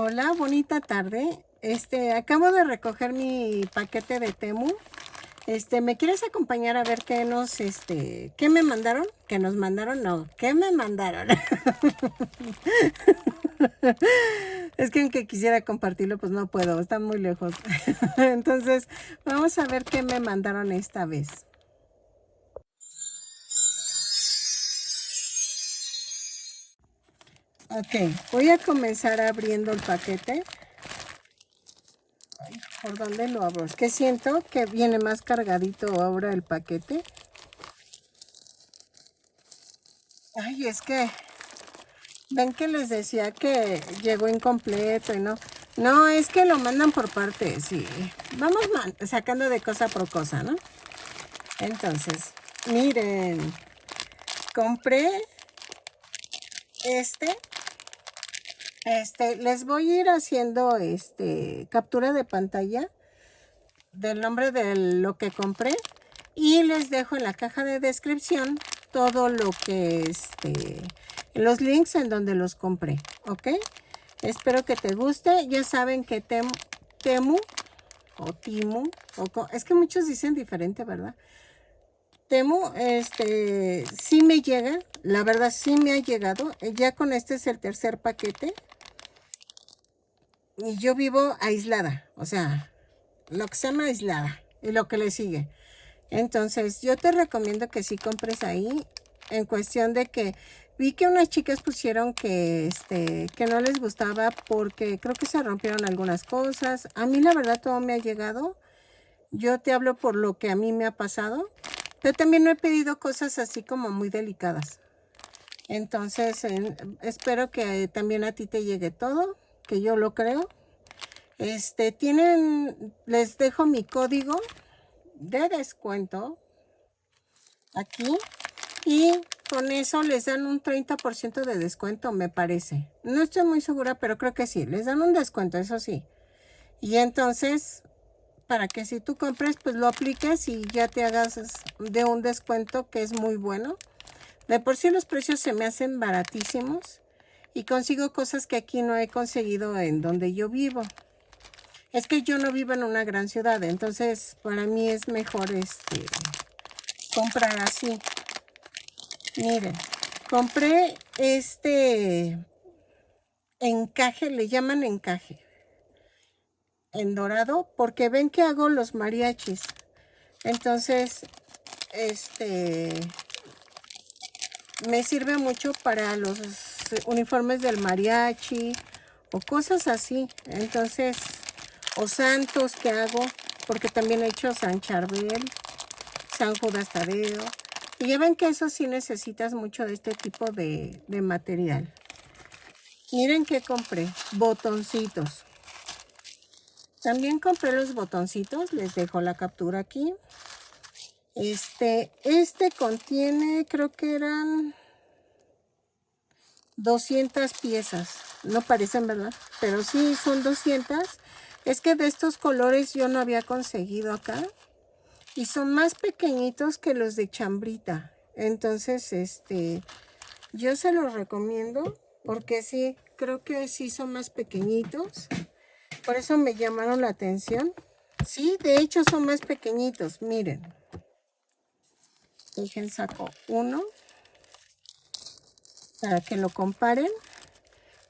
Hola, bonita tarde. Acabo de recoger mi paquete de Temu. ¿Me quieres acompañar a ver qué me mandaron? ¿Qué nos mandaron? No, ¿qué me mandaron? Es que aunque quisiera compartirlo, pues no puedo, está muy lejos. Entonces, vamos a ver qué me mandaron esta vez. Ok, voy a comenzar abriendo el paquete. ¿Por dónde lo abro? Es que siento que viene más cargadito ahora el paquete. Ay, es que ven que les decía que llegó incompleto y no. No, es que lo mandan por partes y vamos sacando de cosa por cosa, ¿no? Entonces, miren, compré este, les voy a ir haciendo captura de pantalla del nombre de lo que compré y les dejo en la caja de descripción todo lo que los links en donde los compré, ¿ok? Espero que te guste. Ya saben que Temu o Timu, es que muchos dicen diferente, ¿verdad? Temu, sí me llega, la verdad sí me ha llegado. Ya con este es el tercer paquete. Y yo vivo aislada, o sea, lo que se llama aislada y lo que le sigue. Entonces, yo te recomiendo que sí compres ahí, en cuestión de que vi que unas chicas pusieron que no les gustaba porque creo que se rompieron algunas cosas. A mí la verdad todo me ha llegado. Yo te hablo por lo que a mí me ha pasado. Pero también no he pedido cosas así como muy delicadas. Entonces, espero que también a ti te llegue todo, que yo lo creo. Les dejo mi código de descuento aquí y con eso les dan un 30% de descuento, me parece. No estoy muy segura, pero creo que sí, les dan un descuento, eso sí. Y entonces, para que si tú compres, pues lo apliques y ya te hagas de un descuento que es muy bueno. De por sí los precios se me hacen baratísimos y consigo cosas que aquí no he conseguido en donde yo vivo. Es que yo no vivo en una gran ciudad, entonces para mí es mejor comprar así. Miren, compré encaje, le llaman encaje, en dorado, porque ven que hago los mariachis. Entonces, me sirve mucho para los uniformes del mariachi o cosas así. Entonces, o santos que hago, porque también he hecho San Charbel, San Judas Tadeo. Y ya ven que eso sí necesitas mucho de este tipo de material. Miren que compré, botoncitos. También compré los botoncitos, les dejo la captura aquí. Este contiene, creo que eran 200 piezas. No parecen, ¿verdad? Pero sí son 200. Es que de estos colores yo no había conseguido acá. Y son más pequeñitos que los de chambrita. Entonces, yo se los recomiendo porque sí, creo que sí son más pequeñitos. Por eso me llamaron la atención. Sí, de hecho son más pequeñitos. Miren. Dejen saco uno para que lo comparen.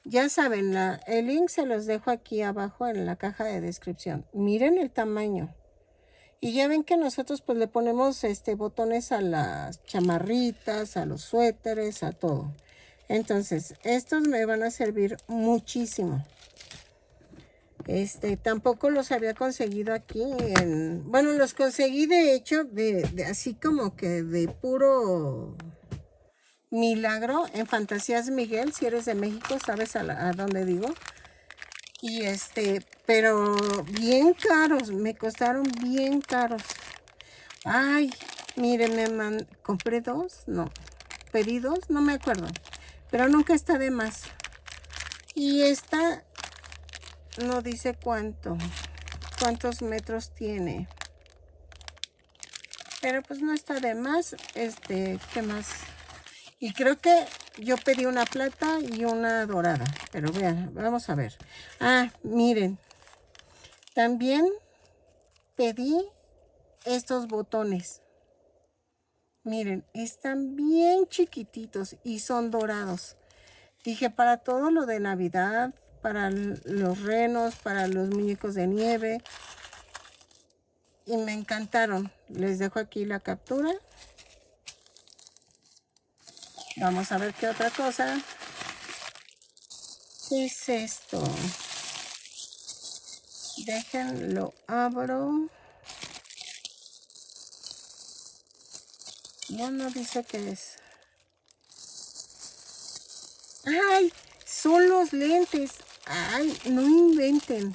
Ya saben, el link se los dejo aquí abajo en la caja de descripción. Miren el tamaño. Y ya ven que nosotros pues le ponemos botones a las chamarritas, a los suéteres, a todo. Entonces, estos me van a servir muchísimo. Tampoco los había conseguido aquí bueno, los conseguí de hecho de así como que de puro milagro en Fantasías Miguel. Si eres de México, sabes a dónde digo. Y pero bien caros, me costaron bien caros. Ay, miren, compré dos, no, pedí dos, no me acuerdo, pero nunca está de más. Y esta no dice cuántos metros tiene, pero pues no está de más. ¿Qué más? Y creo que Yo pedí una plata y una dorada. Pero vean, vamos a ver. Ah, miren. También pedí estos botones. Miren, están bien chiquititos y son dorados. Dije, para todo lo de Navidad, para los renos, para los muñecos de nieve. Y me encantaron. Les dejo aquí la captura. Vamos a ver qué otra cosa. ¿Qué es esto? Déjenlo abro. No dice qué es. ¡Ay! Son los lentes. ¡Ay! No inventen.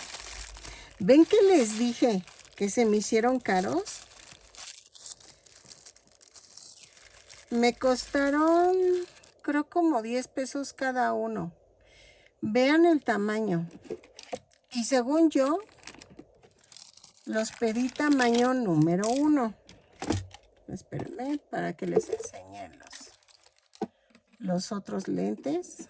¿Ven que les dije que se me hicieron caros? Me costaron, creo, como 10 pesos cada uno. Vean el tamaño. Y según yo, los pedí tamaño número 1. Espérenme para que les enseñe los otros lentes.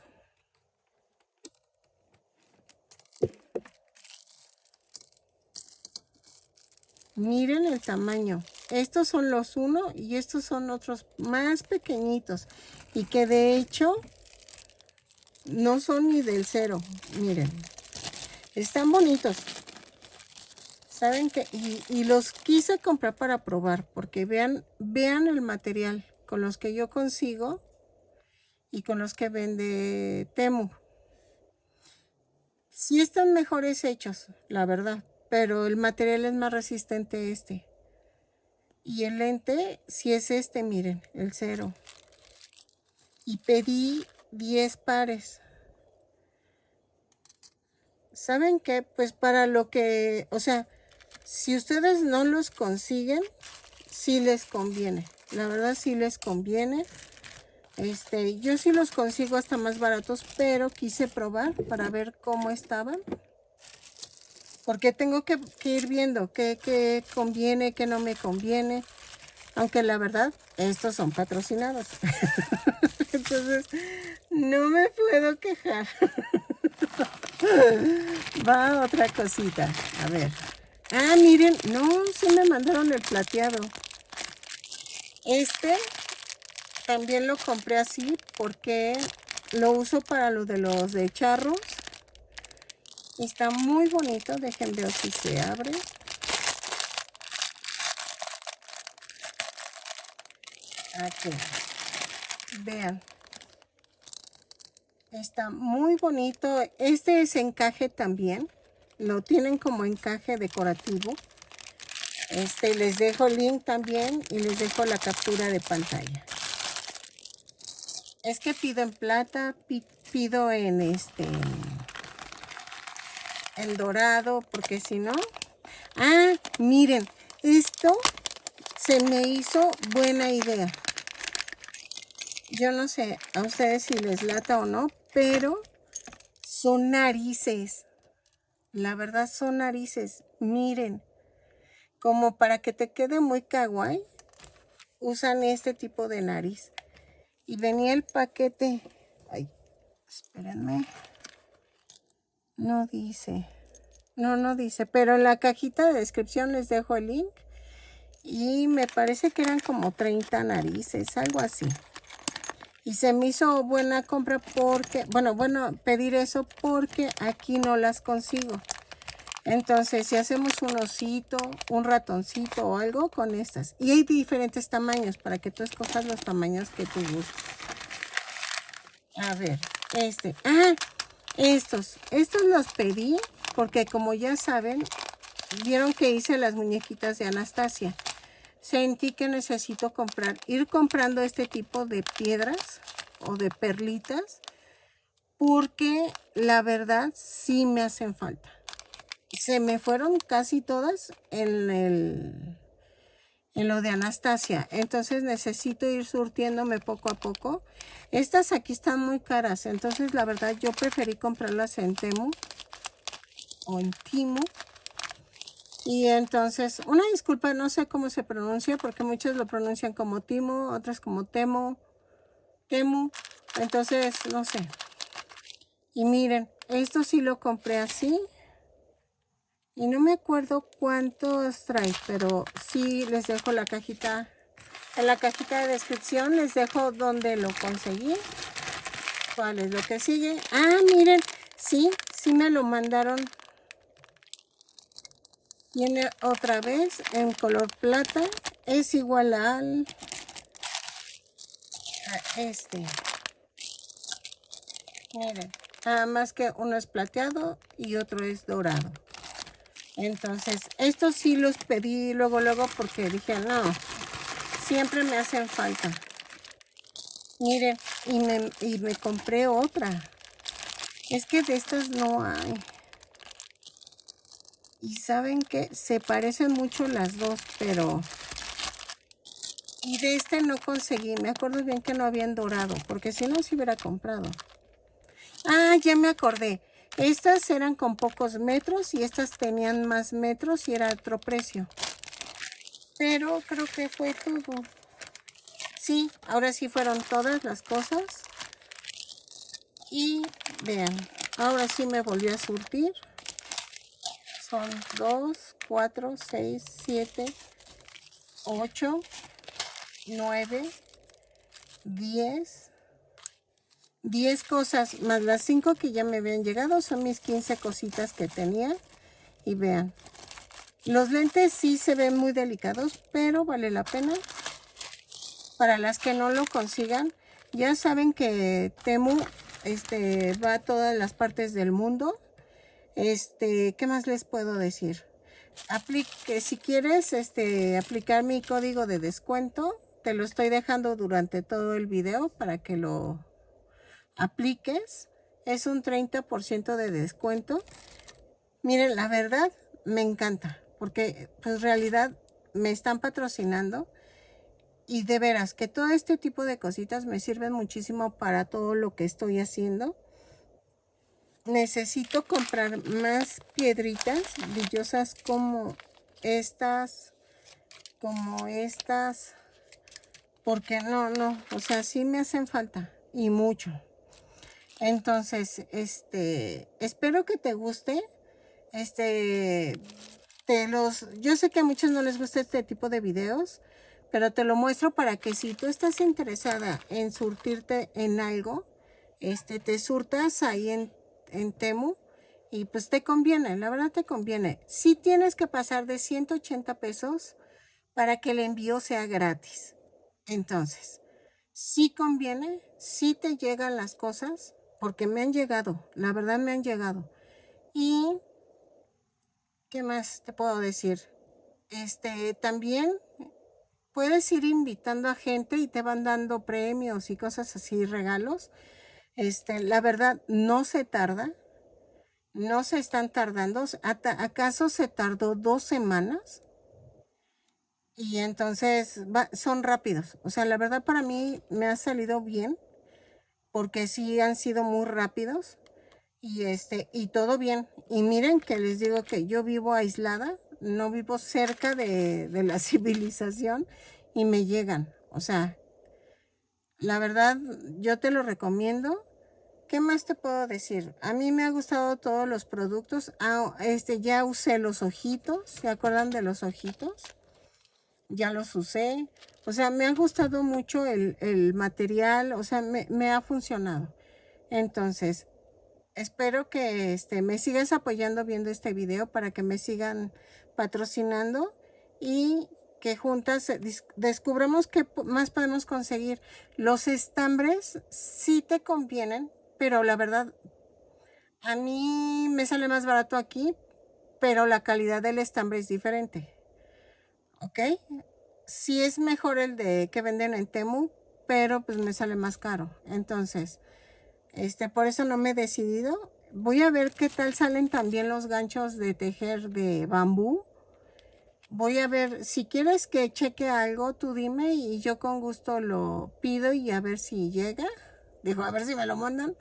Miren el tamaño. Estos son los 1 y estos son otros más pequeñitos. Y que de hecho no son ni del 0. Miren. Están bonitos. Saben que y los quise comprar para probar. Porque vean el material con los que yo consigo y con los que vende Temu. Sí están mejores hechos, la verdad. Pero el material es más resistente este. Y el lente, si es este, miren, el 0. Y pedí 10 pares. ¿Saben qué? Pues para lo que, o sea, si ustedes no los consiguen, sí les conviene. La verdad sí les conviene. Yo sí los consigo hasta más baratos, pero quise probar para ver cómo estaban. Porque tengo que ir viendo qué conviene, qué no me conviene. Aunque la verdad, estos son patrocinados. Entonces, no me puedo quejar. Va otra cosita. A ver. Ah, miren. No, sí me mandaron el plateado. También lo compré así porque lo uso para lo de los de charros. Está muy bonito. Dejen ver si se abre. Aquí. Vean. Está muy bonito. Este es encaje también. Lo tienen como encaje decorativo. Les dejo el link también y les dejo la captura de pantalla. Es que pido en plata, pido en en dorado, porque si no. Ah, miren, esto se me hizo buena idea. Yo no sé a ustedes si les lata o no, pero son narices. La verdad son narices. Miren, como para que te quede muy kawaii, usan este tipo de nariz. Y venía el paquete. Ay, espérenme. No dice. No dice. Pero en la cajita de descripción les dejo el link. Y me parece que eran como 30 narices, algo así. Y se me hizo buena compra porque, bueno, pedir eso porque aquí no las consigo. Entonces, si hacemos un osito, un ratoncito o algo con estas. Y hay diferentes tamaños para que tú escojas los tamaños que tú gustes. A ver, estos los pedí porque como ya saben, vieron que hice las muñequitas de Anastasia. Sentí que necesito ir comprando este tipo de piedras o de perlitas porque la verdad sí me hacen falta. Se me fueron casi todas en lo de Anastasia. Entonces necesito ir surtiéndome poco a poco. Estas aquí están muy caras. Entonces la verdad yo preferí comprarlas en Temu o en Temu. Y entonces, una disculpa, no sé cómo se pronuncia porque muchos lo pronuncian como Temu, otras como Temu. Entonces, no sé. Y miren, esto sí lo compré así. Y no me acuerdo cuántos trae, pero sí les dejo la cajita. En la cajita de descripción les dejo donde lo conseguí. ¿Cuál es lo que sigue? Ah, miren, sí me lo mandaron. Viene otra vez en color plata. Es igual a este. Miren, nada más que uno es plateado y otro es dorado. Entonces, estos sí los pedí luego porque dije, no, siempre me hacen falta. Miren, y me compré otra. Es que de estas no hay. Y saben que se parecen mucho las dos, pero... Y de este no conseguí. Me acuerdo bien que no habían dorado, porque si no se hubiera comprado. Ah, ya me acordé. Estas eran con pocos metros y estas tenían más metros y era otro precio. Pero creo que fue todo. Sí, ahora sí fueron todas las cosas. Y vean, ahora sí me volvió a surtir. Son 2, 4, 6, 7, 8, 9, 10. 10 cosas más las 5 que ya me habían llegado. Son mis 15 cositas que tenía. Y vean, los lentes sí se ven muy delicados, pero vale la pena. Para las que no lo consigan, ya saben que Temu va a todas las partes del mundo. ¿Qué más les puedo decir? Si quieres aplicar mi código de descuento, te lo estoy dejando durante todo el video para que lo apliques. Es un 30% de descuento. Miren, la verdad me encanta porque pues en realidad me están patrocinando y de veras que todo este tipo de cositas me sirven muchísimo para todo lo que estoy haciendo. Necesito comprar más piedritas brillosas como estas, porque no, o sea, sí me hacen falta y mucho. Entonces, espero que te guste. Yo sé que a muchos no les gusta este tipo de videos, pero te lo muestro para que si tú estás interesada en surtirte en algo, te surtas ahí en Temu y pues te conviene, la verdad te conviene. Sí tienes que pasar de 180 pesos para que el envío sea gratis. Entonces, sí conviene, sí te llegan las cosas, porque me han llegado, la verdad me han llegado. Y, ¿qué más te puedo decir? También puedes ir invitando a gente y te van dando premios y cosas así, regalos. La verdad, no se tarda, no se están tardando. ¿Acaso se tardó 2 semanas? Y entonces son rápidos. O sea, la verdad para mí me ha salido bien, porque sí han sido muy rápidos. Y todo bien. Y miren que les digo que yo vivo aislada, no vivo cerca de la civilización y me llegan. O sea, la verdad, yo te lo recomiendo. ¿Qué más te puedo decir? A mí me ha gustado todos los productos. Ya usé los ojitos. ¿Se acuerdan de los ojitos? Ya los usé. O sea, me ha gustado mucho el material. O sea, me ha funcionado. Entonces, espero que me sigas apoyando viendo este video para que me sigan patrocinando y que juntas descubramos qué más podemos conseguir. Los estambres sí te convienen, pero la verdad a mí me sale más barato aquí, pero la calidad del estambre es diferente. ¿Ok? Sí es mejor el de que venden en Temu, pero pues me sale más caro. Entonces, por eso no me he decidido. Voy a ver qué tal salen también los ganchos de tejer de bambú. Voy a ver, si quieres que cheque algo, tú dime y yo con gusto lo pido y a ver si llega. Digo, a ver si me lo mandan.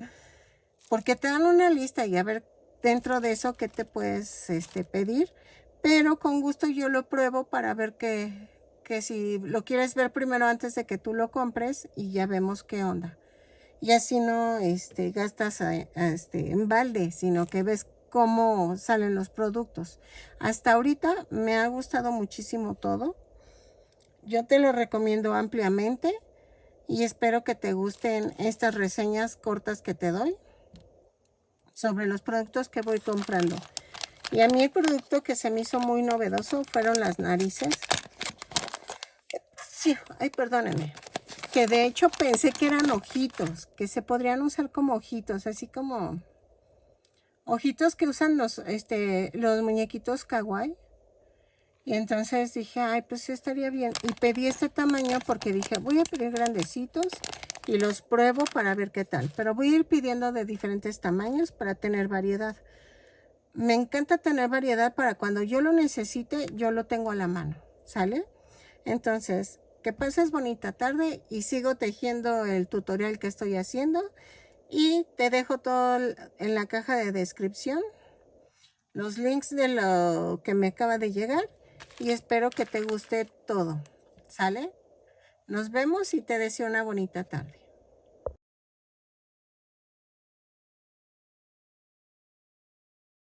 Porque te dan una lista y a ver dentro de eso qué te puedes pedir. Pero con gusto yo lo pruebo para ver que si lo quieres ver primero antes de que tú lo compres y ya vemos qué onda. y así no gastas en balde, sino que ves cómo salen los productos. Hasta ahorita me ha gustado muchísimo todo. Yo te lo recomiendo ampliamente y espero que te gusten estas reseñas cortas que te doy sobre los productos que voy comprando. Y a mí el producto que se me hizo muy novedoso fueron las narices. Sí, ay, perdónenme. Que de hecho pensé que eran ojitos, que se podrían usar como ojitos, así como ojitos que usan los muñequitos kawaii. Y entonces dije, ay, pues estaría bien. Y pedí este tamaño porque dije, voy a pedir grandecitos y los pruebo para ver qué tal. Pero voy a ir pidiendo de diferentes tamaños para tener variedad. Me encanta tener variedad para cuando yo lo necesite, yo lo tengo a la mano, ¿sale? Entonces, que pases bonita tarde y sigo tejiendo el tutorial que estoy haciendo. Y te dejo todo en la caja de descripción, los links de lo que me acaba de llegar. Y espero que te guste todo, ¿sale? Nos vemos y te deseo una bonita tarde.